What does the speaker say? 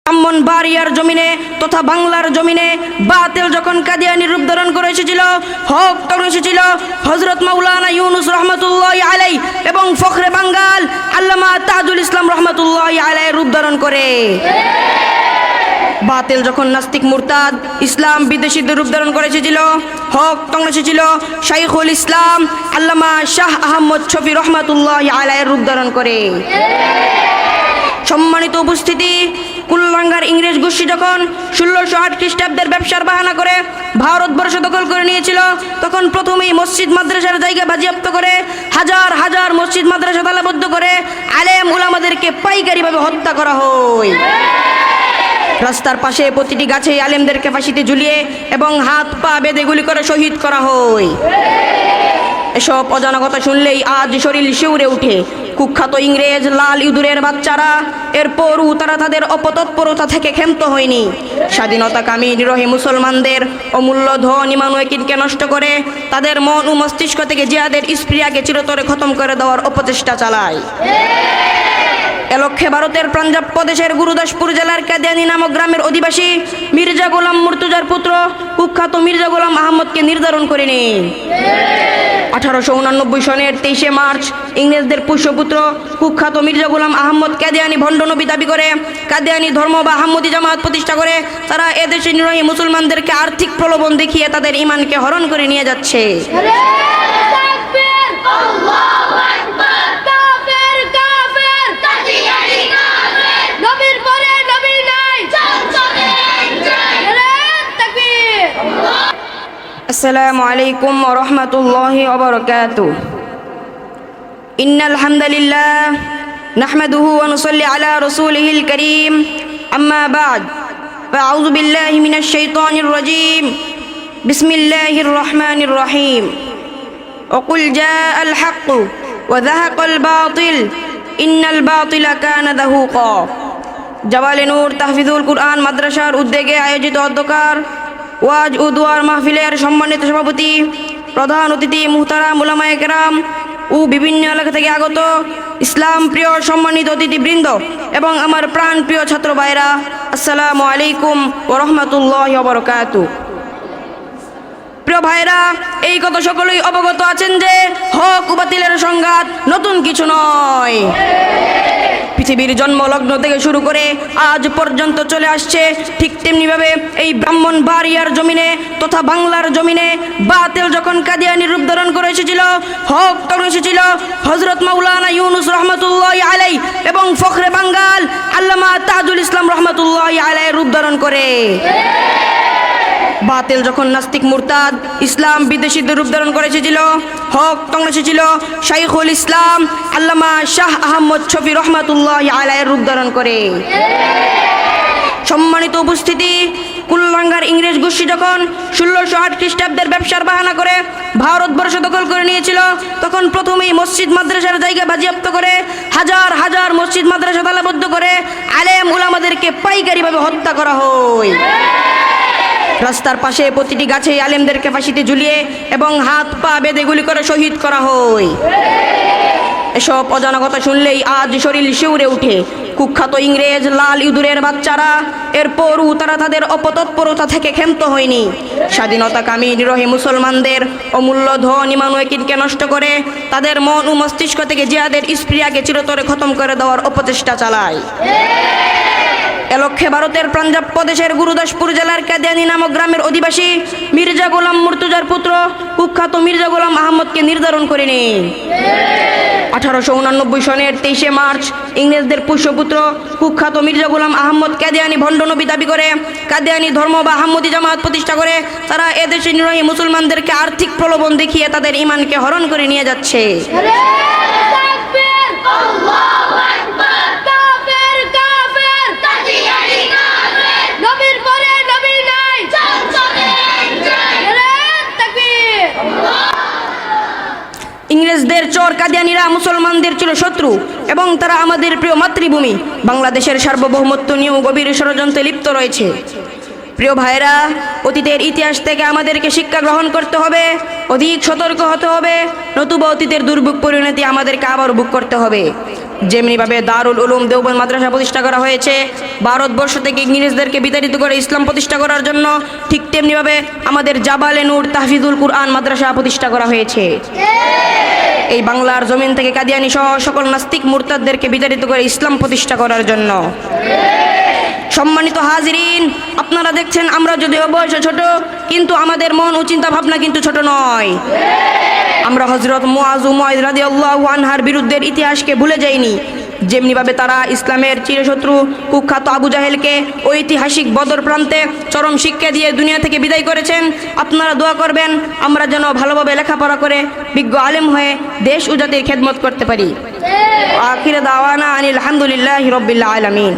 ব্রাহ্মণবাড়িয়ার জমিনে তথা বাংলার জমিনে বাতিল যখন কাদিয়ানির রূপ ধারণ করে এসেছিল, হক তখন এসেছিল হযরত মাওলানা ইউনুস রহমাতুল্লাহি আলাইহি এবং ফখরে বাঙ্গাল আল্লামা তাজুল ইসলাম রহমাতুল্লাহি আলাইহি রূপ ধারণ করে। বাতিল যখন নাস্তিক মুরতাদ ইসলাম বিদ্বেষীদের রূপ ধারণ করে এসেছিল, হক তখন এসেছিল শাইখুল ইসলাম আল্লামা শাহ আহমদ শফি রহমাতুল্লাহি আলাইহি রূপ ধারণ করে। সম্মানিত উপস্থিতি, কুলরাঙ্গার ইংরেজ গোষ্ঠী যখন 1608 খ্রিস্টাব্দের ব্যবসার বাহানা করে ভারতবর্ষ দখল করে নিয়েছিল, তখন প্রথমেই মসজিদ মাদ্রাসার জায়গা বাজেয়াপ্ত করে হাজার হাজার মসজিদ মাদ্রাসা তালাবদ্ধ করে আলেম উলামাদেরকে পাইকারিভাবে হত্যা করা হয়। রাস্তার পাশে প্রতিটি গাছে আলেমদেরকে ফাঁসিতে ঝুলিয়ে এবং হাত পা বেঁধে গুলি করে শহীদ করা হয়। এসব অজানা কথা শুনলেই আজ শরীর শিউরে উঠে। কুখ্যাত ইংরেজ লাল ইঁদুরের বাচ্চারা এরপরও তারা তাদের অপতৎপরতা থেকে ক্ষান্ত হয়নি। স্বাধীনতাকামী নিরীহ মুসলমানদের অমূল্য ধন ইমান ও ইয়াকিনকে নষ্ট করে তাদের মন ও মস্তিষ্ক থেকে জিহাদের স্পৃহাকে চিরতরে খতম করে দেওয়ার অপচেষ্টা চালায়। এ লক্ষ্যে ভারতের পাঞ্জাব প্রদেশের গুরুদাসপুর জেলার কাদিয়ানী নামক গ্রামের অধিবাসী মির্জা গোলাম মুর্তজার পুত্র কুখ্যাত মির্জা গোলাম আহমদকে নির্ধারণ করে নেন। 1889 সনের 23 মার্চ ইংরেজদের পুষ্যপুত্র কুখ্যাত মির্জা গোলাম আহমদ কাদিয়ানী ভণ্ড নবী দাবি করে কাদিয়ানী ধর্ম বা আহমদী জামাত প্রতিষ্ঠা করে তারা এদেশের নিরীহ মুসলমানদেরকে আর্থিক প্রলোভন দেখিয়ে তাদের ঈমানকে হরণ করে নিয়ে যাচ্ছে। আসসালামু আলাইকুম ওয়া রাহমাতুল্লাহি ওয়া বারাকাতুহু। ইন্নাল হামদালিল্লাহ নাহমাদুহু ওয়া নুসাল্লি আলা রাসূলিহিল কারীম, আম্মা বা'দ, ফাআউযু বিল্লাহি মিনাশ শাইতানির রাজীম। বিসমিল্লাহির রহমানির রহিম। ওয়া কুল জাআল হাক্কু ওয়া যাহাকাল বাতিল ইন্নাল বাতিলা কানা যাহুকা। জাওয়ালে নূর তাহফিজুল কুরআন মাদ্রাসার উদ্যোগে আয়োজিত অধ্যকার ওয়াজ ও দুয়ার মাহফিলের সম্মানিত সভাপতি, প্রধান অতিথি মুহতারাম উলামায়ে কেরাম ও বিভিন্ন এলাকা থেকে আগত ইসলাম প্রিয় সম্মানিত অতিথিবৃন্দ এবং আমার প্রাণ প্রিয় ছাত্র ভাইরা, আসসালামু আলাইকুম ওয়া রাহমাতুল্লাহি ওয়া বারাকাতুহু। প্রিয় ভাইরা, এই কথা সকলেই অবগত আছেন যে হক ও বাতিলের সংঘাত নতুন কিছু নয়। পৃথিবীর জন্মলগ্ন থেকে শুরু করে আজ পর্যন্ত চলে আসছে। ঠিক তেমনিভাবে এই ব্রাহ্মণবাড়িয়ার জমিনে তথা বাংলার জমিনে বাতিল যখন কাদিয়ানির রূপ ধারণ করে এসেছিল, হক তখন এসেছিল হযরত মাওলানা ইউনুস রহমাতুল্লাহি আলাইহি এবং ফখরে বাঙ্গাল আল্লামা তাজুল ইসলাম রহমাতুল্লাহি আলাইহি রূপ ধারণ করে। বাতিল যখন নাস্তিক মুরতাদ ইসলাম বিদ্বেষীদের রূপ ধারণ করে এসেছিল, হক তখন এসেছিল শাইখুল ইসলাম আল্লামা শাহ আহমদ শফি রহমাতুল্লাহি আলাইহি রূপ ধারণ করে। সম্মানিত উপস্থিতি, কুলরাঙ্গার ইংরেজ গোষ্ঠী যখন 1608 খ্রিস্টাব্দের ব্যবসার বাহানা করে ভারতবর্ষ দখল করে নিয়েছিল, তখন প্রথমেই মসজিদ মাদ্রাসার জায়গা বাজেয়াপ্ত করে হাজার হাজার মসজিদ মাদ্রাসা তালাবদ্ধ করে আলেম উলামাদেরকে পাইকারিভাবে হত্যা করা হয়। রাস্তার পাশে প্রতিটি গাছে আলেমদেরকে ফাঁসিতে ঝুলিয়ে এবং হাত পা বেঁধে গুলি করে শহীদ করা হয়। এসব অজানা কথা শুনলেই আজ শরীর শিউরে উঠে। কুখ্যাত ইংরেজ লাল ইঁদুরের বাচ্চারা এরপরও তারা তাদের অপতৎপরতা থেকে ক্ষান্ত হয়নি। স্বাধীনতাকামী নিরীহ মুসলমানদের অমূল্য ধন ইমান ও ইয়াকিনকে নষ্ট করে তাদের মন ও মস্তিষ্ক থেকে জিহাদের স্পৃহাকে চিরতরে খতম করে দেওয়ার অপচেষ্টা চালায়। এ লক্ষ্যে ভারতের পাঞ্জাব প্রদেশের গুরুদাসপুর জেলার কাদিয়ানী নামক গ্রামের অধিবাসী মির্জা গোলাম মুর্তজার পুত্র কুখ্যাত মির্জা গোলাম আহমদকে নির্ধারণ করে নেন। 1889 সনের 23 মার্চ ইংরেজদের পুষ্যপুত্র কুখ্যাত মির্জা গোলাম আহমদ কাদিয়ানী ভণ্ড নবী দাবি করে কাদিয়ানী ধর্ম বা আহমদী জামাত প্রতিষ্ঠা করে তারা এদেশের নিরীহ মুসলমানদেরকে আর্থিক প্রলোভন দেখিয়ে তাদের ঈমানকে হরণ করে নিয়ে যাচ্ছে। ইংরেজদের চোর কাদিয়ানীরা মুসলমানদের ছিল শত্রু এবং তারা আমাদের প্রিয় মাতৃভূমি বাংলাদেশের সার্বভৌমত্ব নিয়েও গভীর ষড়যন্ত্রে লিপ্ত রয়েছে। প্রিয় ভাইরা, অতীতের ইতিহাস থেকে আমাদেরকে শিক্ষা গ্রহণ করতে হবে, অধিক সতর্ক হতে হবে, নতুবা অতীতের দুর্ভোগ পরিণতি আমাদেরকে আবার ভোগ করতে হবে। যেমনিভাবে দারুল উলুম দেওবন্দ মাদ্রাসা প্রতিষ্ঠা করা হয়েছে ভারতবর্ষ থেকে ইংরেজদেরকে বিতাড়িত করে ইসলাম প্রতিষ্ঠা করার জন্য, ঠিক তেমনিভাবে আমাদের জাবালে নূর তাহফিজুল কুরআন মাদ্রাসা প্রতিষ্ঠা করা হয়েছে এই বাংলার জমিন থেকে কাদিয়ানী সহ সকল নাস্তিক মুরতাদদেরকে বিতাড়িত করে ইসলাম প্রতিষ্ঠা করার জন্য। সম্মানিত হাজিরিন, আপনারা দেখছেন আমরা যদিও বয়সে ছোট, কিন্তু আমাদের মন ও চিন্তা ভাবনা কিন্তু ছোট নয়। আমরা হযরত মুআজ রাদিয়াল্লাহু আনহার বিরুদ্ধের ইতিহাসকে ভুলে যাইনি। যেমনিভাবে তারা ইসলামের চিরশত্রু কুখ্যাত আবু জাহেলকে ঐতিহাসিক বদর প্রান্তে চরম শিক্ষা দিয়ে দুনিয়া থেকে বিদায় করেছেন, আপনারা দোয়া করবেন আমরা যেন ভালোভাবে লেখাপড়া করে বিজ্ঞ আলেম হয়ে দেশ ও জাতির খেদমত করতে পারি। আখির দাওয়ানা আনিল হামদুলিল্লাহি রাব্বিল আলামিন।